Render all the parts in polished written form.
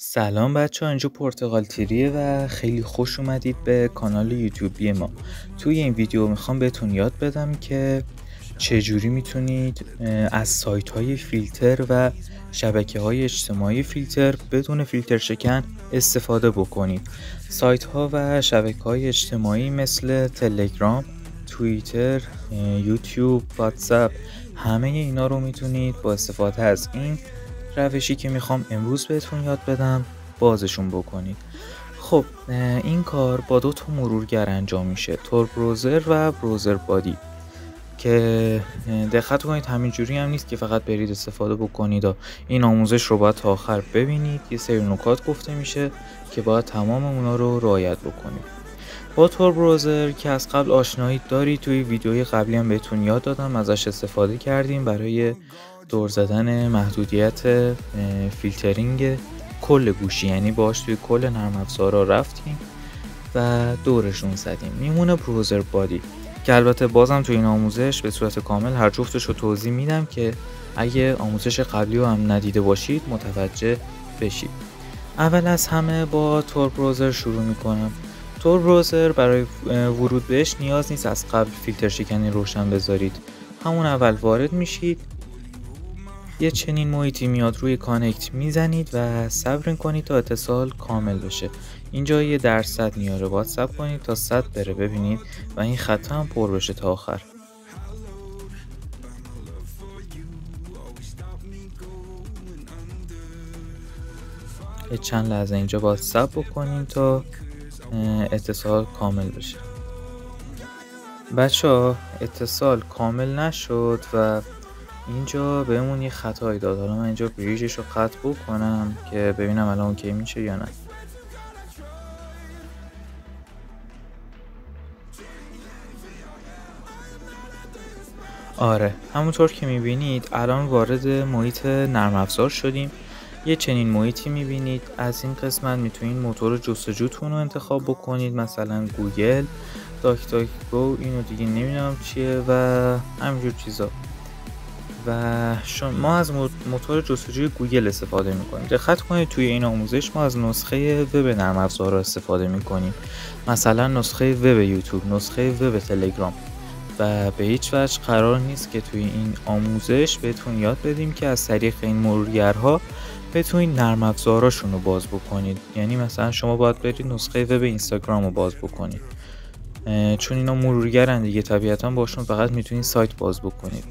سلام بچه ها، اینجا پرتغال تیریه و خیلی خوش اومدید به کانال یوتیوبی ما. توی این ویدیو میخوام بهتون یاد بدم که چجوری میتونید از سایت های فیلتر و شبکه های اجتماعی فیلتر بدون فیلتر شکن استفاده بکنید. سایت ها و شبکه های اجتماعی مثل تلگرام، توییتر، یوتیوب، واتساپ، همه اینا رو میتونید با استفاده از این روشی که میخوام امروز بهتون یاد بدم بازشون بکنید. خب این کار با دو تا مرورگر انجام میشه، تور براوزر و براوزر بادی، که دقت کنید همینجوری هم نیست که فقط برید استفاده بکنید و این آموزش رو باید تا آخر ببینید. یه سری نکات گفته میشه که باید تمام اونا رو رعایت بکنید. با تور براوزر که از قبل آشنایی دارید، توی ویدیوی قبلی هم بهتون یاد دادم، ازش استفاده کردیم برای دور زدن محدودیت فیلترینگ کل گوشی، یعنی باهاش توی کل نرم افزارا رفتیم و دورشون زدیم. میمونه براوزر بادی که البته بازم توی این آموزش به صورت کامل هر جفتش رو توضیح میدم که اگه آموزش قبلی رو هم ندیده باشید متوجه بشید. اول از همه با تور براوزر شروع میکنم. تور براوزر برای ورود بهش نیاز نیست از قبل فیلتر شکنی روشن بذارید، همون اول وارد میشید، یه چنین محیطی میاد، روی کانکت میزنید و صبر کنید تا اتصال کامل بشه. اینجا یه درصد میاره، باید صبر کنید تا 100 بره ببینید و این خط هم پر بشه تا آخر. یه چند لحظه اینجا باید صبر بکنیم تا اتصال کامل بشه. بچه ها اتصال کامل نشد و اینجا بهمون یه خطایی داد. حالا من اینجا بریجش رو قطع بکنم که ببینم الان اوکی میشه یا نه. آره همونطور که میبینید الان وارد محیط نرم افزار شدیم. یه چنین محیطی میبینید. از این قسمت میتونید موتور جستجوتون رو انتخاب بکنید، مثلا گوگل، داک گو، اینو دیگه نمیدونم چیه و همینجور چیزا. و ما از موتور جستجوی گوگل استفاده میکنیم. دقت کنید توی این آموزش ما از نسخه وب نرم افزار استفاده میکنیم، مثلا نسخه وب یوتیوب، نسخه وب تلگرام، و به هیچ وجه قرار نیست که توی این آموزش بهتون یاد بدیم که از طریق این مرورگرها بتونید نرم افزاراشون رو باز بکنید. یعنی مثلا شما باید برید نسخه وب اینستاگرام رو باز بکنید، چون اینا مرورگرن دیگه، طبیعتا باشون فقط میتونید سایت باز بکنید.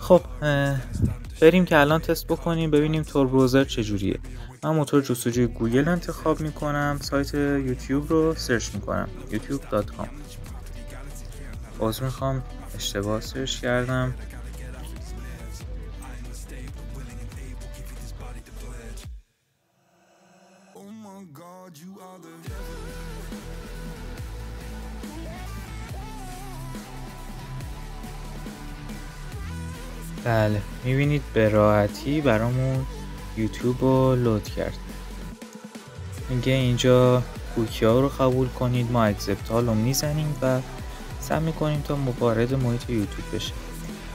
خب بریم که الان تست بکنیم ببینیم تور براوزر چجوریه. من موتور جستجوی گوگل انتخاب میکنم، سایت یوتیوب رو سرچ میکنم، youtube.com. باز میخوام اشتباه سرچ کردم. بله میبینید به راحتی برامون یوتیوب رو لود کرد. میگه اینجا کوکی ها رو قبول کنید، ما اکسپت ها رو میزنیم و سعی میکنیم تا وارد محیط یوتیوب بشه.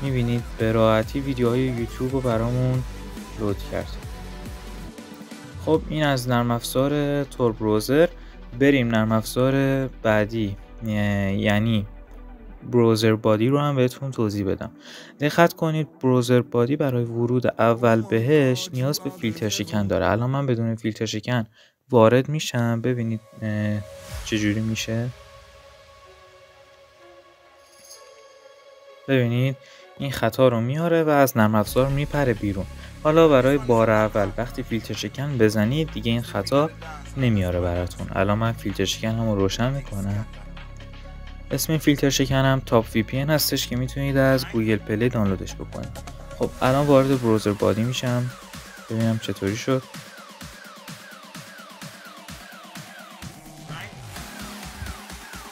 میبینید به راحتی ویدیوهای یوتیوب رو برامون لود کرد. خب این از نرم افزار تور براوزر. بریم نرم افزار بعدی، یعنی براوزر بادی رو هم بهتون توضیح بدم. دقت کنید براوزر بادی برای ورود اول بهش نیاز به فیلتر شکن داره. الان من بدون فیلتر شکن وارد میشم، ببینید چجوری میشه. ببینید این خطا رو میاره و از نرم افزار میپره بیرون. حالا برای بار اول وقتی فیلتر شکن بزنید دیگه این خطا نمیاره براتون. الان من فیلتر شکن رو روشن میکنم. اسم فیلتر شکنم تاپ وی پی ان هستش که میتونید از گوگل پلی دانلودش بکنید. خب الان وارد براوزر بادی میشم ببینم چطوری شد.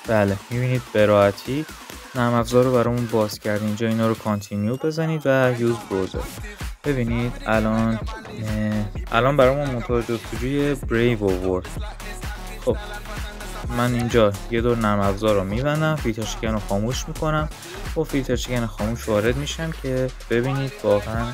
بله میبینید به راحتی نرم افزار رو برامون باز کرد. اینجا اینا رو کانتینیو بزنید و یوز براوزر. ببینید الان برامون موتور جستجوی بریو آورد. خب من اینجا یه دور نرم افزار رو میبندم، فیلتر شکن رو خاموش میکنم و فیلتر شکن خاموش وارد میشم که ببینید واقعا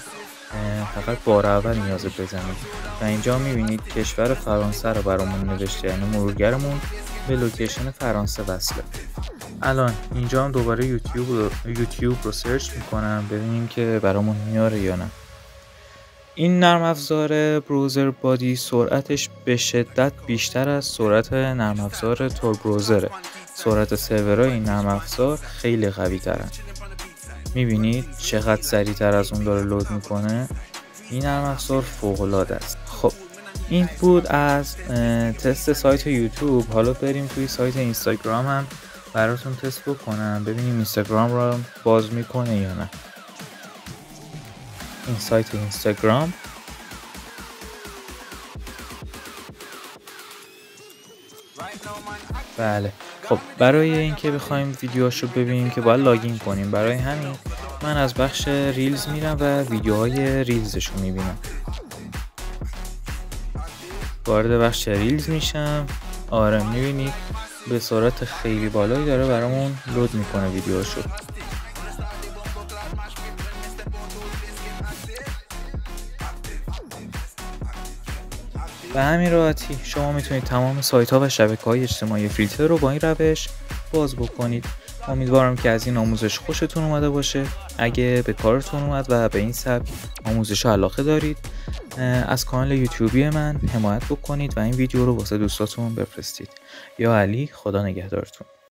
فقط بار اول نیازه بزنید و اینجا میبینید کشور فرانسه رو برامون نوشته، یعنی مرورگرمون به لوکیشن فرانسه وصله. الان اینجا هم دوباره یوتیوب رو سرچ میکنم ببینیم که برامون میاره یا نه. این نرم افزار بروزر بادی سرعتش به شدت بیشتر از سرعت نرم افزار تور بروزره. سرعت سرورهای این نرم افزار خیلی قوی ترن. میبینید چقدر سریعتر از اون داره لود میکنه. این نرم افزار فوق العاده است. خب این بود از تست سایت یوتیوب. حالا بریم توی سایت اینستاگرام هم براتون تست بکنم ببینیم اینستاگرام رو باز میکنه یا نه. این سایت اینستاگرام بله. خب برای اینکه بخوایم ویدیوهاشو ببینیم که باید لاگین کنیم، برای همین من از بخش ریلز میرم و ویدیوهای ریلزشو میبینم. وارد بخش ریلز میشم. آره میبینید به سرعت خیلی بالایی داره برامون لود میکنه ویدیوهاشو. به همین راحتی شما میتونید تمام سایت ها و شبکه‌های اجتماعی فیلتر رو با این روش باز بکنید. امیدوارم که از این آموزش خوشتون اومده باشه. اگه به کارتون اومد و به این سبک آموزش علاقه دارید، از کانال یوتیوبی من حمایت بکنید و این ویدیو رو واسه دوستاتون بفرستید. یا علی، خدا نگهدارتون.